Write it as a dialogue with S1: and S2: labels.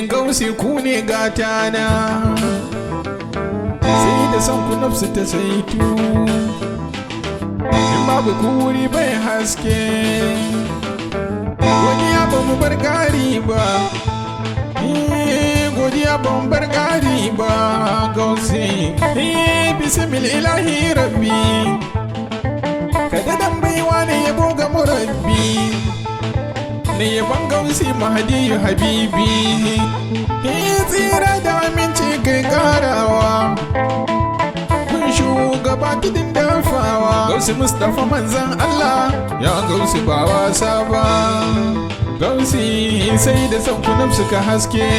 S1: Gausi ku ne gatana, sai da son ku nafsu ta saitu, in babu kuri bai haske, godiya ba mu bar gari ba, godiya ba mu bar gari ba. Gausi bismillahi rabbi, kada dan baiwa ne yabo ga murabbi, ne yaban Gausi Mahdi Habibi, tsira da aminci kai karawa, kun shugaba tudun dafawa. Gausi Mustapha manzan Allah, ya Gausi ba wasa ba. Gausi sai da son ku nafsu ka haske,